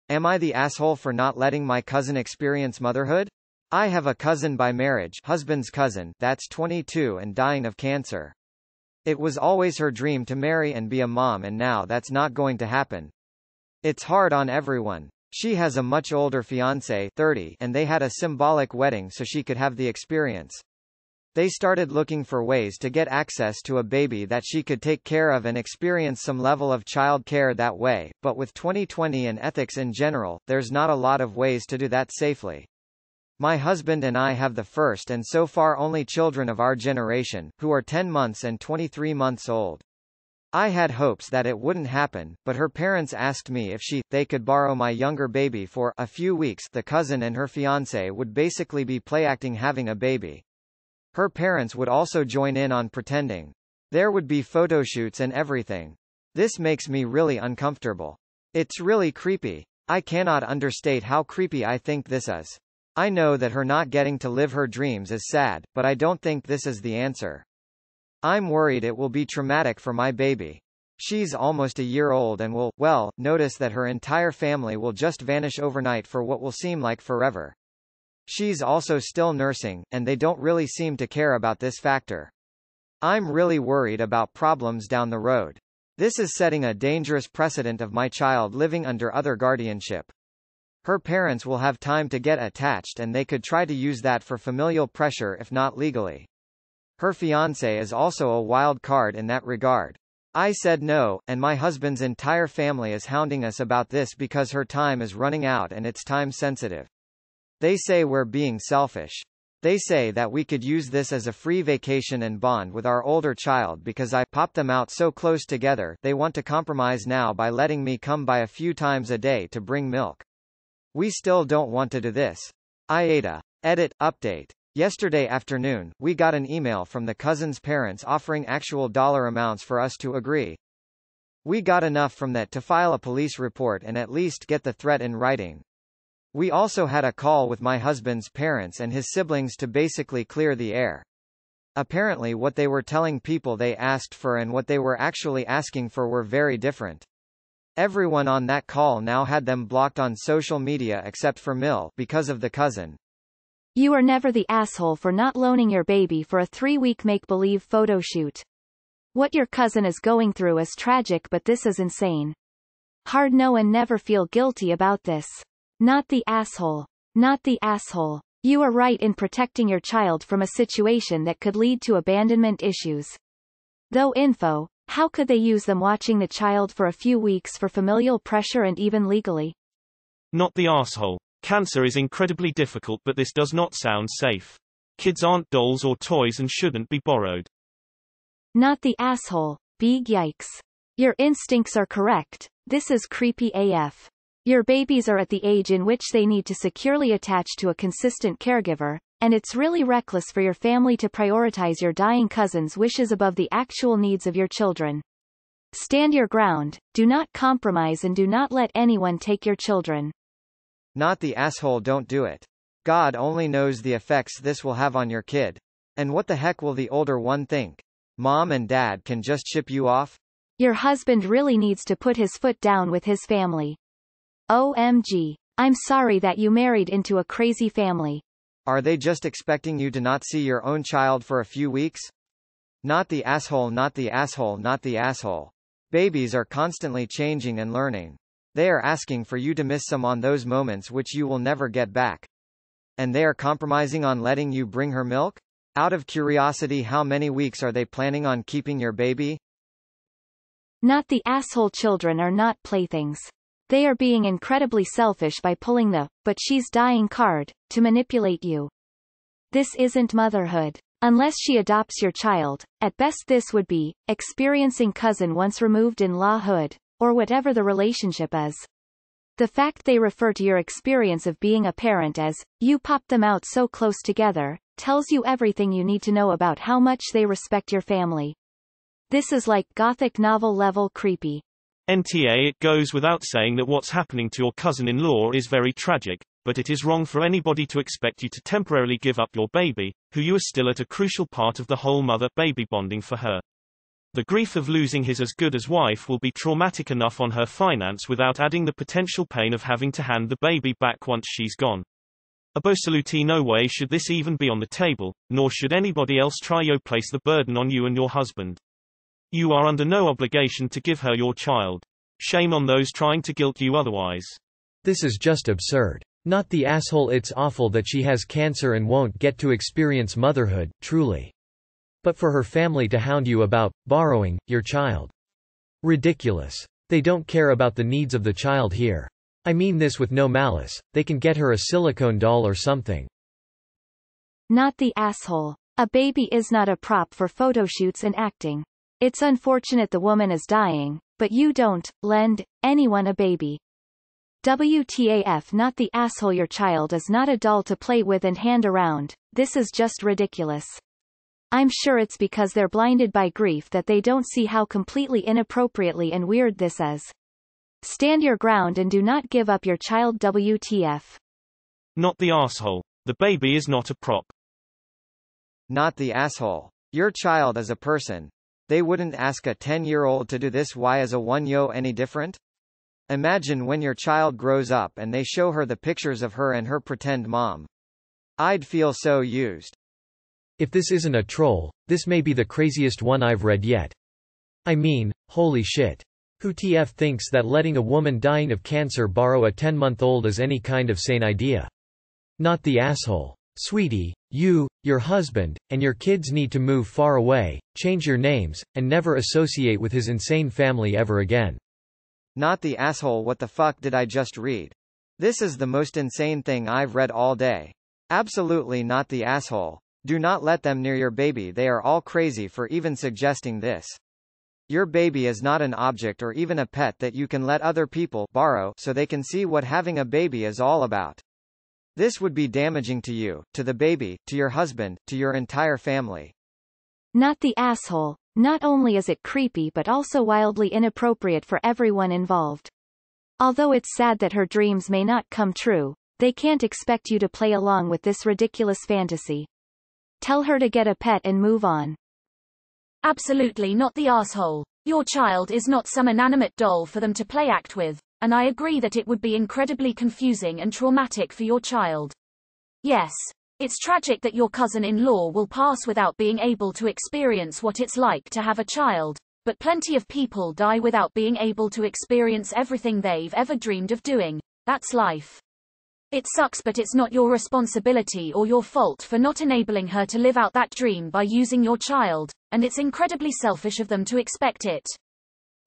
Am I the asshole for not letting my cousin experience motherhood? I have a cousin by marriage, husband's cousin, that's 22 and dying of cancer. It was always her dream to marry and be a mom, and now that's not going to happen. It's hard on everyone. She has a much older fiancé, 30, and they had a symbolic wedding so she could have the experience. They started looking for ways to get access to a baby that she could take care of and experience some level of child care that way, but with 2020 and ethics in general, there's not a lot of ways to do that safely. My husband and I have the first and so far only children of our generation, who are 10 months and 23 months old. I had hopes that it wouldn't happen, but her parents asked me if they could borrow my younger baby for a few weeks. The cousin and her fiancé would basically be playacting having a baby. Her parents would also join in on pretending. There would be photoshoots and everything. This makes me really uncomfortable. It's really creepy. I cannot understate how creepy I think this is. I know that her not getting to live her dreams is sad, but I don't think this is the answer. I'm worried it will be traumatic for my baby. She's almost a year old and will, well, notice that her entire family will just vanish overnight for what will seem like forever. She's also still nursing, and they don't really seem to care about this factor. I'm really worried about problems down the road. This is setting a dangerous precedent of my child living under other guardianship. Her parents will have time to get attached, and they could try to use that for familial pressure if not legally. Her fiancé is also a wild card in that regard. I said no, and my husband's entire family is hounding us about this because her time is running out and it's time sensitive. They say we're being selfish. They say that we could use this as a free vacation and bond with our older child because I popped them out so close together. They want to compromise now by letting me come by a few times a day to bring milk. We still don't want to do this. AITA. Edit. Update. Yesterday afternoon, we got an email from the cousin's parents offering actual dollar amounts for us to agree. We got enough from that to file a police report and at least get the threat in writing. We also had a call with my husband's parents and his siblings to basically clear the air. Apparently what they were telling people they asked for and what they were actually asking for were very different. Everyone on that call now had them blocked on social media except for Mill because of the cousin. You are never the asshole for not loaning your baby for a 3-week make-believe photo shoot. What your cousin is going through is tragic, but this is insane. Hard no, and never feel guilty about this. Not the asshole. Not the asshole. You are right in protecting your child from a situation that could lead to abandonment issues. Though info, how could they use them watching the child for a few weeks for familial pressure and even legally? Not the asshole. Cancer is incredibly difficult, but this does not sound safe. Kids aren't dolls or toys and shouldn't be borrowed. Not the asshole. Big yikes. Your instincts are correct. This is creepy AF. Your babies are at the age in which they need to securely attach to a consistent caregiver, and it's really reckless for your family to prioritize your dying cousin's wishes above the actual needs of your children. Stand your ground, do not compromise, and do not let anyone take your children. Not the asshole. Don't do it. God only knows the effects this will have on your kid. And what the heck will the older one think? Mom and dad can just ship you off? Your husband really needs to put his foot down with his family. OMG. I'm sorry that you married into a crazy family. Are they just expecting you to not see your own child for a few weeks? Not the asshole. Not the asshole. Not the asshole. Babies are constantly changing and learning. They are asking for you to miss some on those moments which you will never get back. And they are compromising on letting you bring her milk? Out of curiosity, how many weeks are they planning on keeping your baby? Not the asshole. Children are not playthings. They are being incredibly selfish by pulling the "but she's dying" card, to manipulate you. This isn't motherhood. Unless she adopts your child, at best this would be experiencing cousin once removed in lawhood, or whatever the relationship is. The fact they refer to your experience of being a parent as, "you popped them out so close together," tells you everything you need to know about how much they respect your family. This is like gothic novel level creepy. NTA. It goes without saying that what's happening to your cousin-in-law is very tragic, but it is wrong for anybody to expect you to temporarily give up your baby, who you are still at a crucial part of the whole mother-baby bonding for her. The grief of losing his as good as wife will be traumatic enough on her finance without adding the potential pain of having to hand the baby back once she's gone. Absolutely no way should this even be on the table, nor should anybody else try to place the burden on you and your husband. You are under no obligation to give her your child. Shame on those trying to guilt you otherwise. This is just absurd. Not the asshole. It's awful that she has cancer and won't get to experience motherhood, truly. But for her family to hound you about borrowing your child. Ridiculous. They don't care about the needs of the child here. I mean this with no malice. They can get her a silicone doll or something. Not the asshole. A baby is not a prop for photoshoots and acting. It's unfortunate the woman is dying, but you don't lend anyone a baby. WTAF. Not the asshole. Your child is not a doll to play with and hand around. This is just ridiculous. I'm sure it's because they're blinded by grief that they don't see how completely inappropriately and weird this is. Stand your ground and do not give up your child. WTF. Not the asshole. The baby is not a prop. Not the asshole. Your child is a person. They wouldn't ask a 10-year-old to do this. Why is a 1-year-old any different? Imagine when your child grows up and they show her the pictures of her and her pretend mom. I'd feel so used. If this isn't a troll, this may be the craziest one I've read yet. I mean, holy shit. Who TF thinks that letting a woman dying of cancer borrow a 10-month-old is any kind of sane idea? Not the asshole. Sweetie, you, your husband, and your kids need to move far away, change your names, and never associate with his insane family ever again. Not the asshole. What the fuck did I just read? This is the most insane thing I've read all day. Absolutely not the asshole. Do not let them near your baby. They are all crazy for even suggesting this. Your baby is not an object or even a pet that you can let other people borrow so they can see what having a baby is all about. This would be damaging to you, to the baby, to your husband, to your entire family. Not the asshole. Not only is it creepy but also wildly inappropriate for everyone involved. Although it's sad that her dreams may not come true, they can't expect you to play along with this ridiculous fantasy. Tell her to get a pet and move on. Absolutely not the asshole. Your child is not some inanimate doll for them to play act with, and I agree that it would be incredibly confusing and traumatic for your child. Yes, it's tragic that your cousin-in-law will pass without being able to experience what it's like to have a child, but plenty of people die without being able to experience everything they've ever dreamed of doing. That's life. It sucks, but it's not your responsibility or your fault for not enabling her to live out that dream by using your child, and it's incredibly selfish of them to expect it.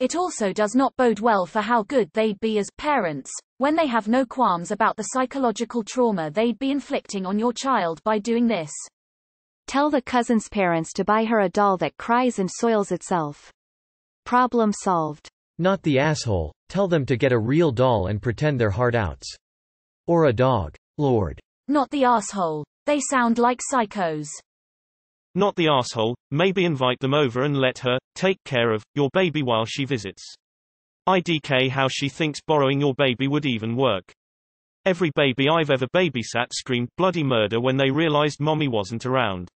It also does not bode well for how good they'd be as parents, when they have no qualms about the psychological trauma they'd be inflicting on your child by doing this. Tell the cousin's parents to buy her a doll that cries and soils itself. Problem solved. Not the asshole. Tell them to get a real doll and pretend they're hard outs. Or a dog. Lord. Not the asshole. They sound like psychos. Not the asshole. Maybe invite them over and let her take care of your baby while she visits. IDK how she thinks borrowing your baby would even work. Every baby I've ever babysat screamed bloody murder when they realized mommy wasn't around.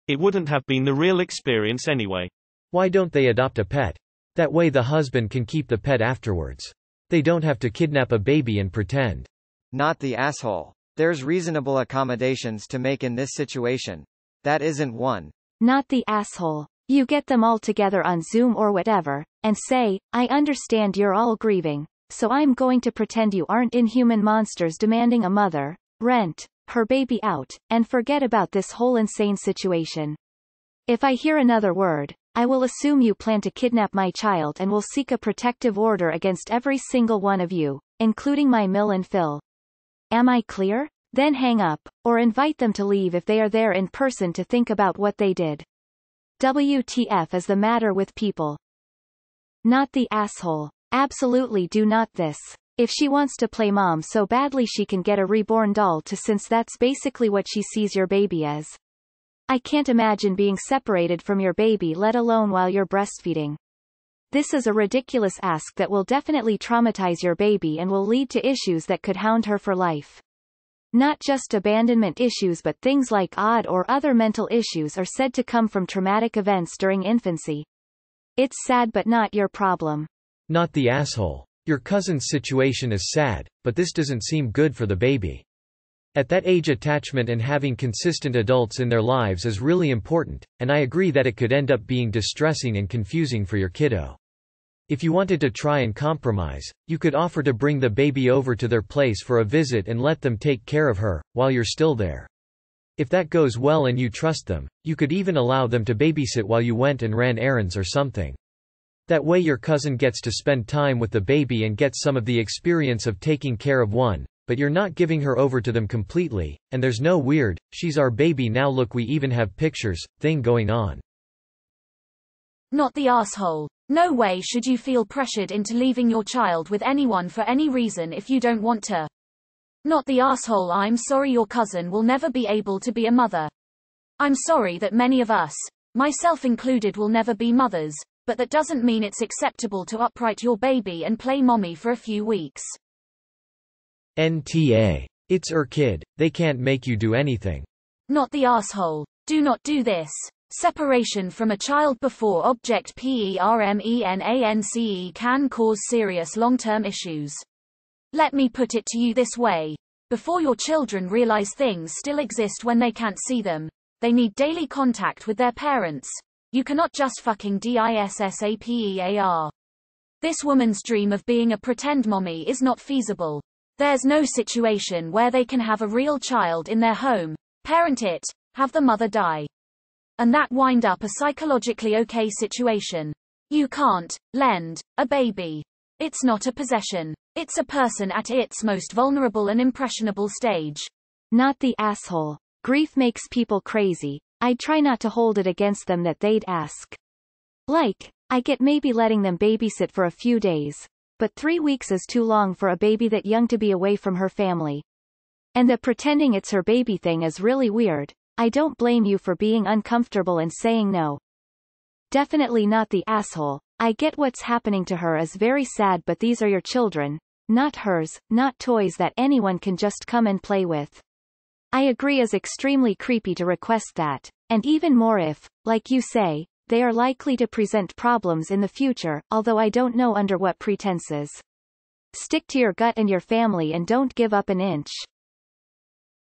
It wouldn't have been the real experience anyway. Why don't they adopt a pet? That way the husband can keep the pet afterwards. They don't have to kidnap a baby and pretend. Not the asshole. There's reasonable accommodations to make in this situation. That isn't one. Not the asshole. You get them all together on Zoom or whatever, and say, I understand you're all grieving, so I'm going to pretend you aren't inhuman monsters demanding a mother, rent, her baby out, and forget about this whole insane situation. If I hear another word, I will assume you plan to kidnap my child and will seek a protective order against every single one of you, including my Mill and Phil. Am I clear? Then hang up, or invite them to leave if they are there in person to think about what they did. WTF is the matter with people? Not the asshole. Absolutely do not this. If she wants to play mom so badly she can get a reborn doll to, since that's basically what she sees your baby as. I can't imagine being separated from your baby, let alone while you're breastfeeding. This is a ridiculous ask that will definitely traumatize your baby and will lead to issues that could hound her for life. Not just abandonment issues, but things like OD or other mental issues are said to come from traumatic events during infancy. It's sad but not your problem. Not the asshole. Your cousin's situation is sad, but this doesn't seem good for the baby. At that age, attachment and having consistent adults in their lives is really important, and I agree that it could end up being distressing and confusing for your kiddo. If you wanted to try and compromise, you could offer to bring the baby over to their place for a visit and let them take care of her, while you're still there. If that goes well and you trust them, you could even allow them to babysit while you went and ran errands or something. That way your cousin gets to spend time with the baby and gets some of the experience of taking care of one, but you're not giving her over to them completely, and there's no weird, she's our baby now look we even have pictures, thing going on. Not the asshole. No way should you feel pressured into leaving your child with anyone for any reason if you don't want to. Not the asshole. I'm sorry your cousin will never be able to be a mother. I'm sorry that many of us, myself included, will never be mothers, but that doesn't mean it's acceptable to upright your baby and play mommy for a few weeks. NTA. It's her kid, they can't make you do anything. Not the asshole. Do not do this. Separation from a child before object PERMENANCE can cause serious long-term issues. Let me put it to you this way. Before your children realize things still exist when they can't see them, they need daily contact with their parents. You cannot just fucking DISSAPEAR. This woman's dream of being a pretend mommy is not feasible. There's no situation where they can have a real child in their home, parent it, have the mother die, and that wind up a psychologically okay situation. You can't lend a baby. It's not a possession. It's a person at its most vulnerable and impressionable stage. Not the asshole. Grief makes people crazy. I'd try not to hold it against them that they'd ask. Like, I get maybe letting them babysit for a few days, but 3 weeks is too long for a baby that young to be away from her family. And the pretending it's her baby thing is really weird. I don't blame you for being uncomfortable and saying no. Definitely not the asshole. I get what's happening to her is very sad, but these are your children, not hers, not toys that anyone can just come and play with. I agree is extremely creepy to request that, and even more if, like you say, they are likely to present problems in the future, although I don't know under what pretenses. Stick to your gut and your family and don't give up an inch.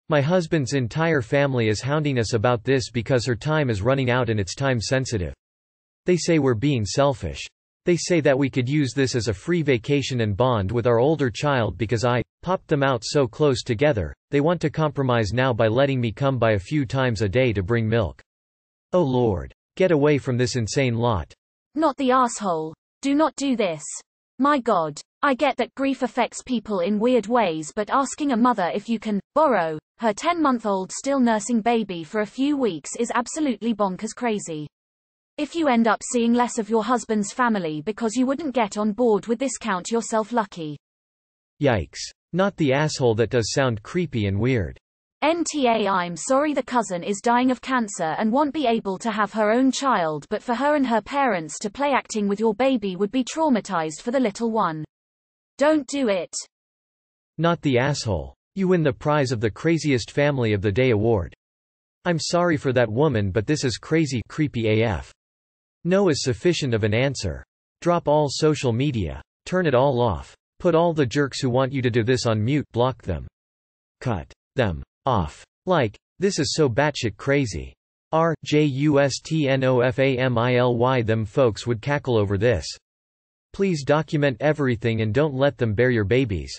My husband's entire family is hounding us about this because her time is running out and it's time sensitive. They say we're being selfish. They say that we could use this as a free vacation and bond with our older child because I popped them out so close together. They want to compromise now by letting me come by a few times a day to bring milk. Oh Lord. Get away from this insane lot. Not the asshole. Do not do this. My God. I get that grief affects people in weird ways, but asking a mother if you can borrow her 10-month-old still nursing baby for a few weeks is absolutely bonkers crazy. If you end up seeing less of your husband's family because you wouldn't get on board with this, count yourself lucky. Yikes. Not the asshole. That does sound creepy and weird. NTA. I'm sorry the cousin is dying of cancer and won't be able to have her own child, but for her and her parents to play acting with your baby would be traumatized for the little one. Don't do it. Not the asshole. You win the prize of the Craziest Family of the Day award. I'm sorry for that woman, but this is crazy, creepy AF. No is sufficient of an answer. Drop all social media. Turn it all off. Put all the jerks who want you to do this on mute. Block them. Cut them off. Like, this is so batshit crazy. RJUSTNOFAMILY. Them folks would cackle over this. Please document everything and don't let them bear your babies.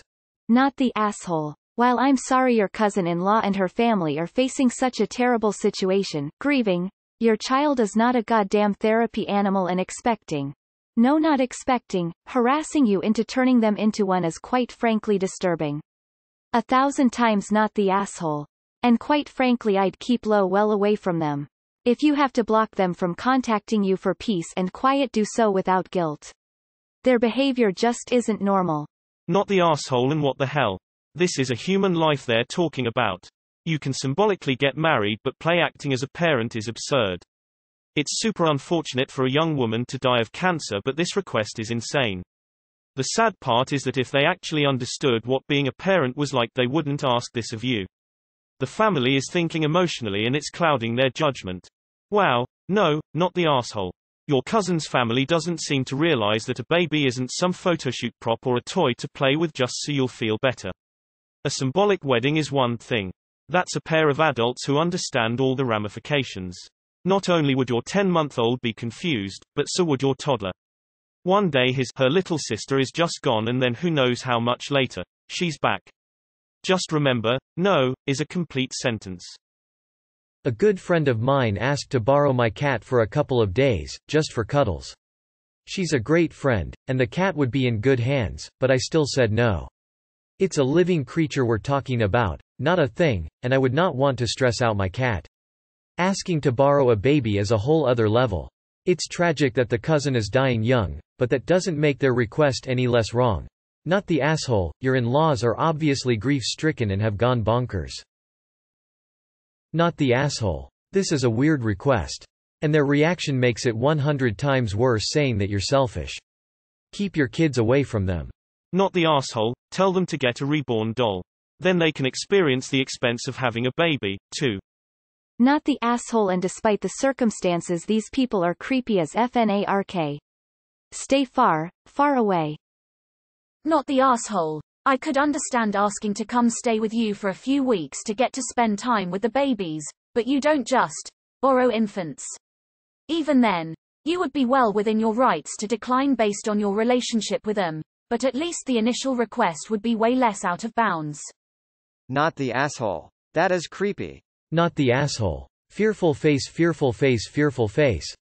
Not the asshole. While I'm sorry your cousin-in-law and her family are facing such a terrible situation, grieving, your child is not a goddamn therapy animal, and expecting, no, not expecting, harassing you into turning them into one is quite frankly disturbing. 1,000 times not the asshole. And quite frankly, I'd keep well away from them. If you have to block them from contacting you for peace and quiet, do so without guilt. Their behavior just isn't normal. Not the asshole. And what the hell? This is a human life they're talking about. You can symbolically get married, but play acting as a parent is absurd. It's super unfortunate for a young woman to die of cancer, but this request is insane. The sad part is that if they actually understood what being a parent was like, they wouldn't ask this of you. The family is thinking emotionally and it's clouding their judgment. Wow. No, not the asshole. Your cousin's family doesn't seem to realize that a baby isn't some photoshoot prop or a toy to play with just so you'll feel better. A symbolic wedding is one thing. That's a pair of adults who understand all the ramifications. Not only would your 10-month-old be confused, but so would your toddler. One day her little sister is just gone, and then who knows how much later, she's back. Just remember, no is a complete sentence. A good friend of mine asked to borrow my cat for a couple of days, just for cuddles. She's a great friend, and the cat would be in good hands, but I still said no. It's a living creature we're talking about, not a thing, and I would not want to stress out my cat. Asking to borrow a baby is a whole other level. It's tragic that the cousin is dying young, but that doesn't make their request any less wrong. Not the asshole, your in-laws are obviously grief-stricken and have gone bonkers. Not the asshole. This is a weird request. And their reaction makes it 100 times worse, saying that you're selfish. Keep your kids away from them. Not the asshole, tell them to get a reborn doll. Then they can experience the expense of having a baby, too. Not the asshole, and despite the circumstances, these people are creepy as FNARK. Stay far, far away. Not the asshole. I could understand asking to come stay with you for a few weeks to get to spend time with the babies, but you don't just borrow infants. Even then, you would be well within your rights to decline based on your relationship with them, but at least the initial request would be way less out of bounds. Not the asshole. That is creepy. Not the asshole. Fearful face, fearful face, fearful face.